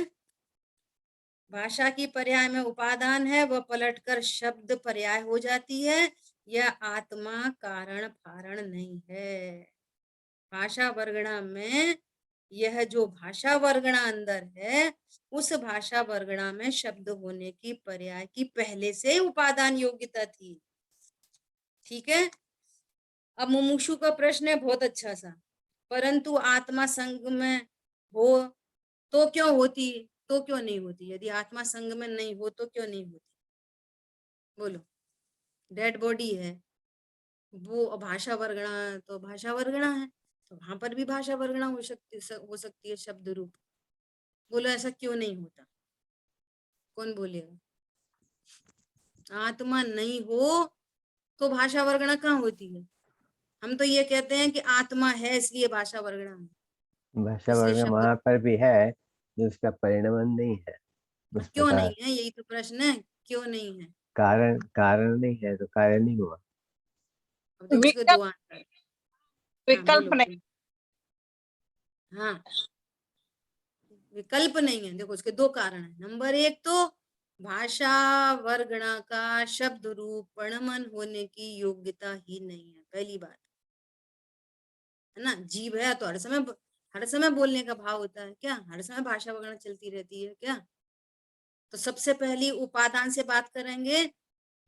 A: भाषा की पर्याय में उपादान है, वह पलटकर शब्द पर्याय हो जाती है। यह आत्मा कारण कारण नहीं है। भाषा वर्गणा में यह जो भाषा वर्गणा अंदर है, उस भाषा वर्गणा में शब्द होने की पर्याय की पहले से उपादान योग्यता थी। ठीक है। अब मुमुक्षु का प्रश्न है बहुत अच्छा सा, परंतु आत्मा संग में हो तो क्यों होती, तो क्यों नहीं होती? यदि आत्मा संग में नहीं हो तो क्यों नहीं होती? बोलो। डेड बॉडी है, वो भाषा वर्गणा तो भाषा वर्गणा है, तो वहां पर भी भाषा वर्गणा हो सकती है शब्द रूप। बोलो ऐसा क्यों नहीं होता? कौन बोलेगा? आत्मा नहीं हो तो भाषा वर्गणा कहाँ होती है? हम तो ये कहते हैं कि आत्मा है इसलिए भाषा वर्गणा है,
B: भाषा
A: इसलिए
B: वर्ग
A: शब्द।
B: वहां पर भी है, जो उसका परिणाम नहीं है उस
A: क्यों
B: प्रकार।
A: नहीं है? यही तो प्रश्न है, क्यों नहीं है?
B: कारण कारण नहीं है तो कार्य नहीं हुआ।
A: अब देखो इसके दो
D: विकल्प
A: आंसर। हाँ
D: विकल्प
A: बोलो
D: नहीं।
A: बोलो। हाँ, विकल्प नहीं है। देखो इसके दो कारण है। नंबर एक तो भाषा वर्गणा का शब्द रूप वर्णमन होने की योग्यता ही नहीं है, पहली बात है ना। जीव है तो हर समय बोलने का भाव होता है क्या? हर समय भाषा वगैरह चलती रहती है क्या? तो सबसे पहली उपादान से बात करेंगे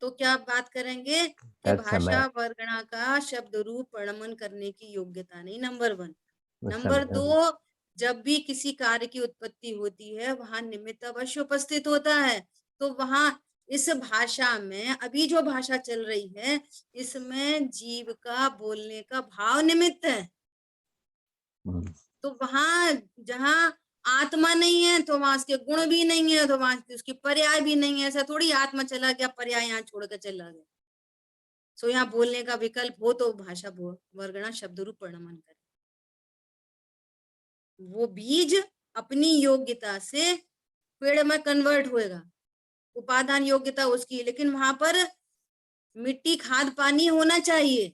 A: तो क्या बात करेंगे कि भाषा वर्गणा का शब्द रूप प्रणमन करने की योग्यता नहीं, नंबर 1। नंबर 2, जब भी किसी कार्य की उत्पत्ति होती है वहां निमित्त अवश्य उपस्थित होता है। तो वहां इस भाषा में अभी जो भाषा चल रही है इसमें जीव का बोलने का भाव निमित्त है। तो वहां जहां आत्मा नहीं है तो वहां उसके गुण भी नहीं है, तो वहां उसकी पर्याय भी नहीं है। ऐसा थोड़ी आत्मा चला गया पर्याय यहाँ छोड़कर चला गया। सो यहाँ बोलने का विकल्प हो तो भाषा वर्गणा शब्द रूप प्रणमन करे। वो बीज अपनी योग्यता से पेड़ में कन्वर्ट होएगा, उपादान योग्यता उसकी, लेकिन वहां पर मिट्टी खाद पानी होना चाहिए।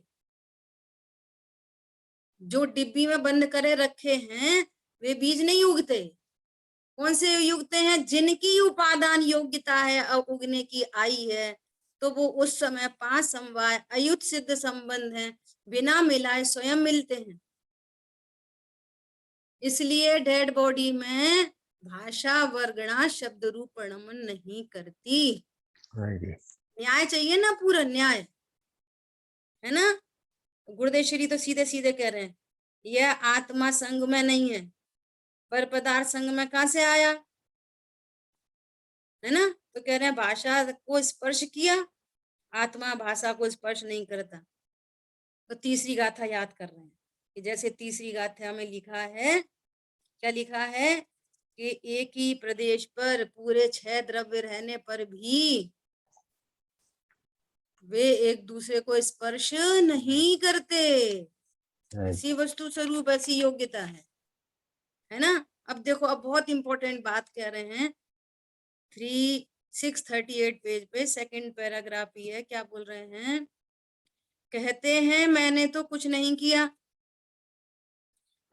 A: जो डिब्बी में बंद करे रखे हैं वे बीज नहीं उगते। कौन से उगते हैं? जिनकी उपादान योग्यता है उगने की आई है, तो वो उस समय 5 समवाय अयुत सिद्ध संबंध है, बिना मिलाए स्वयं मिलते हैं। इसलिए डेड बॉडी में भाषा वर्गणा शब्द रूप प्रणमन नहीं करती। न्याय चाहिए ना, पूरा न्याय है ना। गुरुदेव श्री तो सीधे सीधे कह रहे हैं यह आत्मा संग में नहीं है, पर पदार्थ संग में कहां से आया, है ना। तो कह रहे हैं भाषा को स्पर्श किया, आत्मा भाषा को स्पर्श नहीं करता। तो तीसरी गाथा याद कर रहे हैं कि जैसे तीसरी गाथा में लिखा है, क्या लिखा है कि एक ही प्रदेश पर पूरे 6 द्रव्य रहने पर भी वे एक दूसरे को स्पर्श नहीं करते। ऐसी वस्तु स्वरूप ऐसी योग्यता है ना। अब देखो, अब बहुत इंपॉर्टेंट बात कह रहे हैं 638 पेज पे सेकंड पैराग्राफ ही है। क्या बोल रहे हैं? कहते हैं मैंने तो कुछ नहीं किया,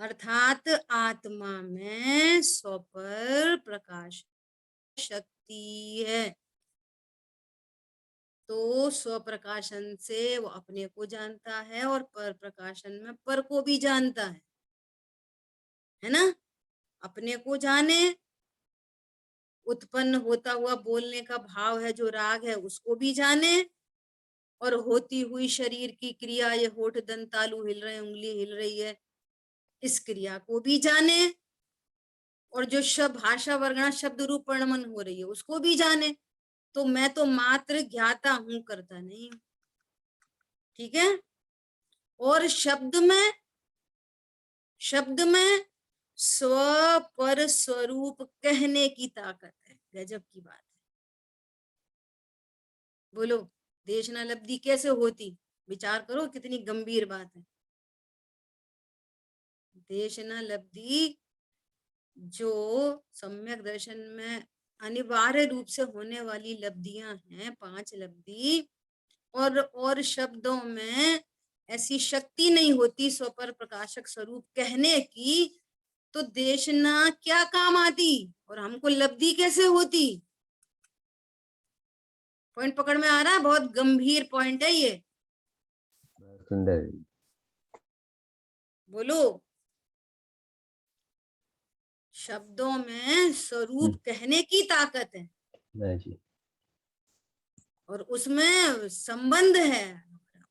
A: अर्थात आत्मा में स्वपर प्रकाश शक्ति है, तो स्वप्रकाशन से वो अपने को जानता है और पर प्रकाशन में पर को भी जानता है ना। अपने को जाने, उत्पन्न होता हुआ बोलने का भाव है जो राग है उसको भी जाने, और होती हुई शरीर की क्रिया, ये होठ दंत तालू हिल रहे, उंगली हिल रही है, इस क्रिया को भी जाने, और जो शब्द भाषा वर्गणा शब्द रूप प्रणमन हो रही है उसको भी जाने। तो मैं तो मात्र ज्ञाता हूं, करता नहीं हूं। ठीक है। और शब्द में स्व पर स्वरूप कहने की ताकत है। गजब की बात है। बोलो, देशना लब्धि कैसे होती? विचार करो, कितनी गंभीर बात है। देशना लब्धि जो सम्यक दर्शन में अनिवार्य रूप से होने वाली लब्धियां हैं, 5 लब्धि, और शब्दों में ऐसी शक्ति नहीं होती स्वपर प्रकाशक स्वरूप कहने की, तो देशना क्या काम आती और हमको लब्धि कैसे होती? पॉइंट पकड़ में आ रहा है? बहुत गंभीर पॉइंट है ये।
B: सुंदर।
A: बोलो, शब्दों में स्वरूप कहने की ताकत है
B: जी।
A: और उसमें संबंध है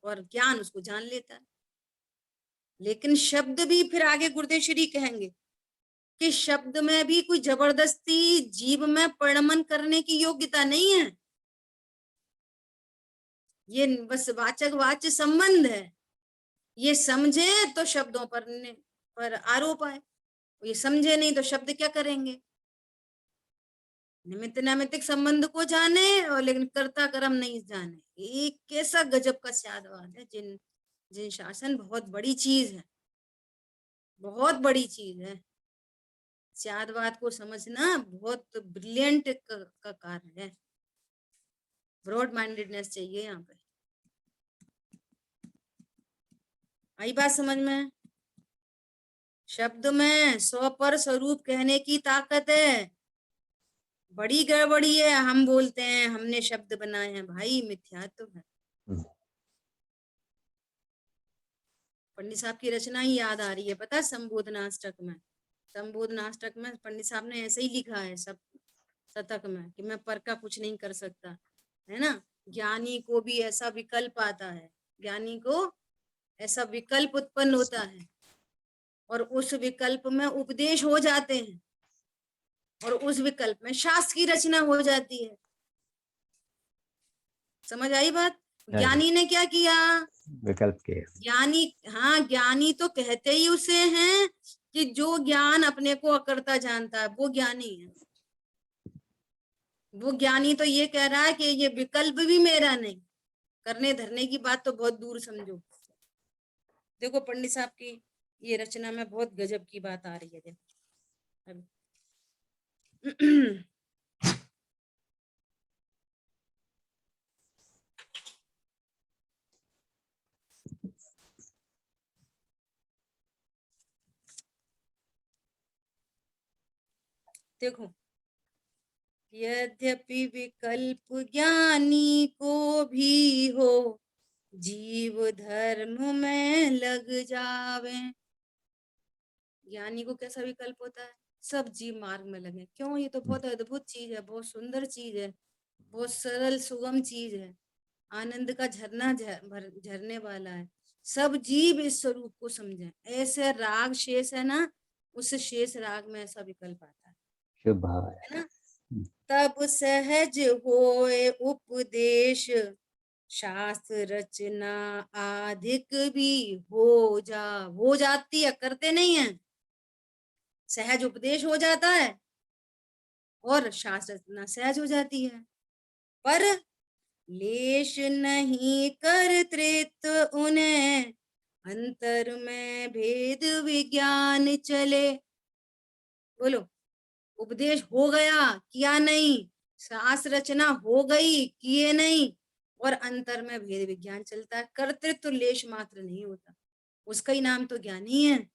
A: और ज्ञान उसको जान लेता है। लेकिन शब्द भी, फिर आगे गुरुदेव श्री कहेंगे कि शब्द में भी कोई जबरदस्ती जीव में प्रणमन करने की योग्यता नहीं है। ये बस वाचक वाच्य संबंध है। ये समझे तो शब्दों पर आरोप आए, ये समझे नहीं तो शब्द क्या करेंगे? निमित्त नैमित्तिक संबंध को जाने और लेकिन कर्ता कर्म नहीं जाने। एक कैसा गजब का स्यादवाद है। जिन शासन बहुत बड़ी चीज है, बहुत बड़ी चीज है। स्यादवाद को समझना बहुत ब्रिलियंट का कार्य है। ब्रॉड माइंडेडनेस चाहिए यहाँ पे। आई बात समझ में? शब्द में स्व पर स्वरूप कहने की ताकत है। बड़ी गड़बड़ी है, हम बोलते हैं हमने शब्द बनाए हैं, भाई मिथ्या तो है। पंडित साहब की रचना ही याद आ रही है, पता है, संबोधनाष्टक में। संबोधनाष्टक में पंडित साहब ने ऐसे ही लिखा है सब शतक में कि मैं पर का कुछ नहीं कर सकता, है ना। ज्ञानी को भी ऐसा विकल्प आता है, ज्ञानी को ऐसा विकल्प उत्पन्न होता है और उस विकल्प में उपदेश हो जाते हैं और उस विकल्प में शास्त्र की रचना हो जाती है। समझ आई बात? ज्ञानी ने क्या किया?
B: विकल्प के
A: ज्ञानी, हाँ, ज्ञानी तो कहते ही उसे हैं कि जो ज्ञान अपने को अकर्ता जानता है वो ज्ञानी है। वो ज्ञानी तो ये कह रहा है कि ये विकल्प भी मेरा नहीं, करने धरने की बात तो बहुत दूर समझो। देखो पंडित साहब की ये रचना में बहुत गजब की बात आ रही है। देखो अभी देखो, यद्यपि विकल्प ज्ञानी को भी हो, जीव धर्म में लग जावे। ज्ञानी को कैसा विकल्प होता है? सब जीव मार्ग में लगे। क्यों? ये तो बहुत अद्भुत चीज है, बहुत सुंदर चीज है, बहुत सरल सुगम चीज है, आनंद का झरना झरने वाला है। सब जीव इस स्वरूप को समझे। ऐसे राग शेष है ना, उस शेष राग में ऐसा विकल्प आता है,
B: शुभ भाव
A: है ना। तब सहज होए उपदेश, शास्त्र रचना आधिक भी हो जाती है, करते नहीं है। सहज उपदेश हो जाता है और शास्त्र रचना सहज हो जाती है, पर लेश नहीं कर्तृत्व उन्हें, अंतर में भेद विज्ञान चले। बोलो, उपदेश हो गया, किया नहीं, शास्त्र रचना हो गई, किए नहीं, और अंतर में भेद विज्ञान चलता है। कर्तृत्व लेश मात्र नहीं होता। उसका ही नाम तो ज्ञानी है।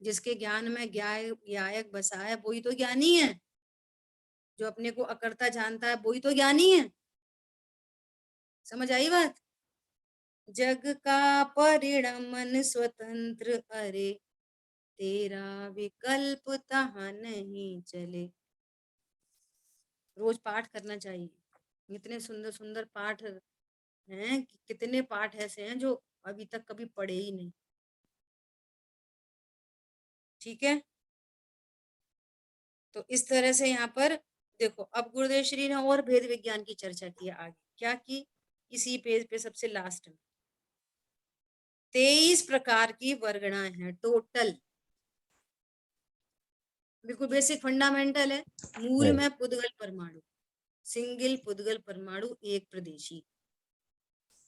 A: जिसके ज्ञान में ज्ञायक बसा है वही तो ज्ञानी है। जो अपने को अकर्ता जानता है वही तो ज्ञानी है। समझ आई बात? जग का परिणमन स्वतंत्र, अरे तेरा विकल्प तहाँ नहीं चले। रोज पाठ करना चाहिए। इतने सुंदर सुंदर पाठ हैं, कितने पाठ ऐसे हैं जो अभी तक कभी पढ़े ही नहीं। ठीक है, तो इस तरह से यहाँ पर देखो, अब गुरुदेव श्री ने और भेद विज्ञान की चर्चा की आगे। क्या की? इसी पेज पे सबसे लास्ट में 23 प्रकार की वर्गणाएं हैं टोटल। बिल्कुल बेसिक फंडामेंटल है। मूल में पुद्गल परमाणु, सिंगल पुद्गल परमाणु एक प्रदेशी,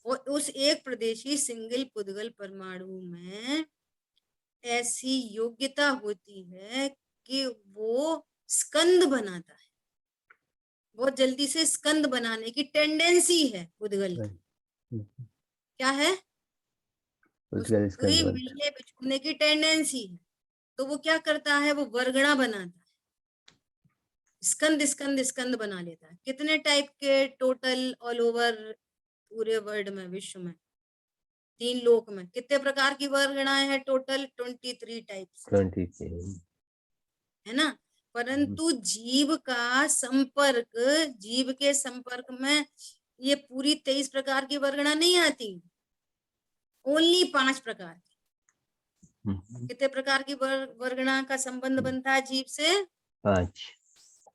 A: और उस एक प्रदेशी सिंगल पुद्गल परमाणु में ऐसी योग्यता होती है कि वो स्कंद बनाता है। बहुत जल्दी से स्कंद बनाने की टेंडेंसी है पुद्गल की। क्या है? उसकी मिलने बिछुड़ने की टेंडेंसी है। तो वो क्या करता है? वो वर्गणा बनाता है, स्कंद स्कंद स्कंद बना लेता है। कितने टाइप के टोटल ऑल ओवर पूरे वर्ल्ड में, विश्व में, 3 लोक में कितने प्रकार की वर्गणाएं हैं? टोटल 23 टाइप्स,
B: 23
A: है ना। परंतु जीव का संपर्क, जीव के संपर्क में ये पूरी 23 प्रकार की वर्गणा नहीं आती। ओनली 5 प्रकार की। कितने प्रकार की वर्गणा का संबंध बनता है जीव से?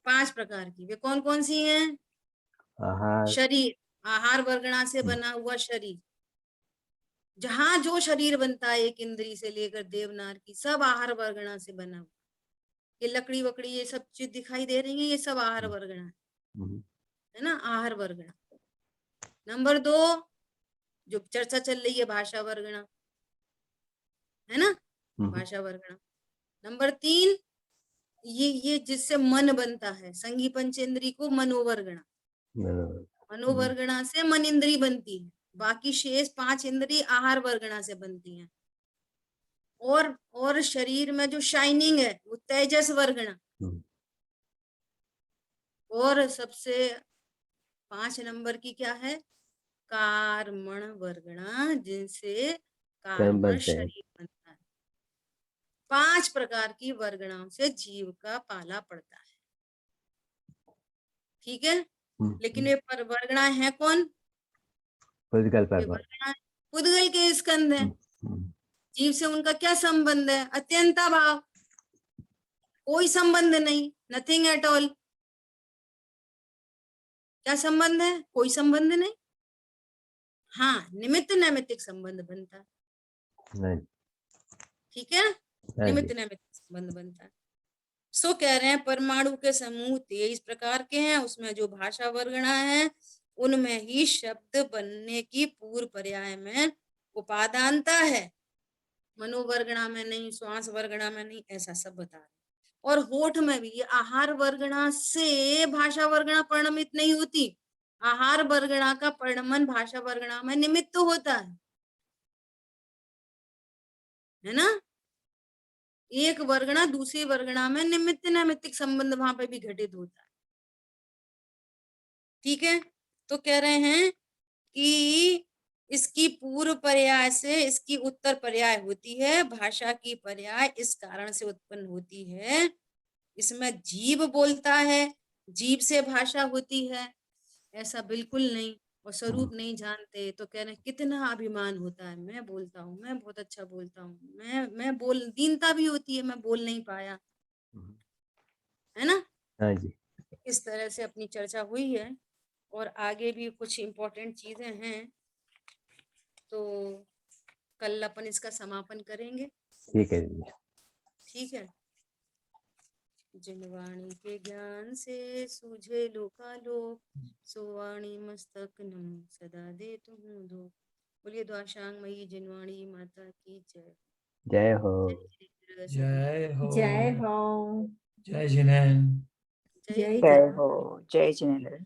A: 5 प्रकार की। वे कौन कौन सी हैं?
B: आहार,
A: शरीर, आहार वर्गणा से बना हुआ शरीर। जहां जो शरीर बनता है, एक इंद्री से लेकर देवनार की, सब आहार वर्गणा से बना हुआ। ये लकड़ी वकड़ी ये सब चीज दिखाई दे रही है, ये सब आहार वर्गणा है ना, आहार वर्गणा। नंबर 2 जो चर्चा चल रही है, भाषा वर्गणा, है ना, भाषा वर्गणा। नंबर 3 ये जिससे मन बनता है, संगी पंचेंद्री को मनोवर्गणा, मनोवर्गणा से मन इंद्री बनती है। बाकी शेष 5 इंद्री आहार वर्गणा से बनती हैं। और शरीर में जो शाइनिंग है वो तेजस वर्गणा। और सबसे 5 नंबर की क्या है? कार्मण वर्गणा, जिनसे कारण
B: बनते हैं।
A: शरीर बनता है। 5 प्रकार की वर्गणाओं से जीव का पाला पड़ता है, ठीक है। लेकिन ये वर्गणा है कौन?
B: पुद्गल
A: ये
B: परमात्मा।
A: वर्गणा पुद्गल के स्कंद है। जीव से उनका क्या संबंध है? अत्यंता भाव, कोई संबंध नहीं, नथिंग एट ऑल। क्या संबंध है? कोई संबंध नहीं। हाँ, निमित्त नैमित्तिक संबंध बनता है, ठीक है। निमित्त नैमित्तिक संबंध बनता है। सो कह रहे हैं परमाणु के समूह 23 प्रकार के हैं, उसमें जो भाषा वर्गणा है उनमें ही शब्द बनने की पूर्व पर्याय में उपादानता है, मनोवर्गणा में नहीं, श्वास वर्गणा में नहीं, ऐसा सब बता रहे। और होठ में भी आहार वर्गणा से भाषा वर्गणा परिणमित नहीं होती। आहार वर्गणा का परिणमन भाषा वर्गणा में निमित्त होता है ना। एक वर्गणा दूसरी वर्गणा में निमित्त नैमित्तिक संबंध वहां पे भी घटित होता है, ठीक है। तो कह रहे हैं कि इसकी पूर्व पर्याय से इसकी उत्तर पर्याय होती है। भाषा की पर्याय इस कारण से उत्पन्न होती है, इसमें जीव बोलता है, जीव से भाषा होती है, ऐसा बिल्कुल नहीं। और स्वरूप नहीं जानते तो कह रहे हैं कितना अभिमान होता है, मैं बोलता हूँ, मैं बहुत अच्छा बोलता हूँ, मैं बोल, दीनता भी होती है, मैं बोल नहीं पाया, है ना।
B: हाँ जी।
A: इस तरह से अपनी चर्चा हुई है और आगे भी कुछ इम्पोर्टेंट चीजें हैं, तो कल अपन इसका समापन करेंगे,
B: ठीक है जी।
A: ठीक है। जिन वाणी के ज्ञान से सूझे लोकालोक, सो वाणी मस्तक नम सदा दे तुम दो। बोलिए द्वाशांगमयी जिनवाणी माता की जय।
B: जय हो।
A: जय
D: जय हो।
C: जय हो।
D: जय जिनेन्द्र।
A: जय
C: जय
A: हिंद।
C: हो। जय जिनेन्द्र।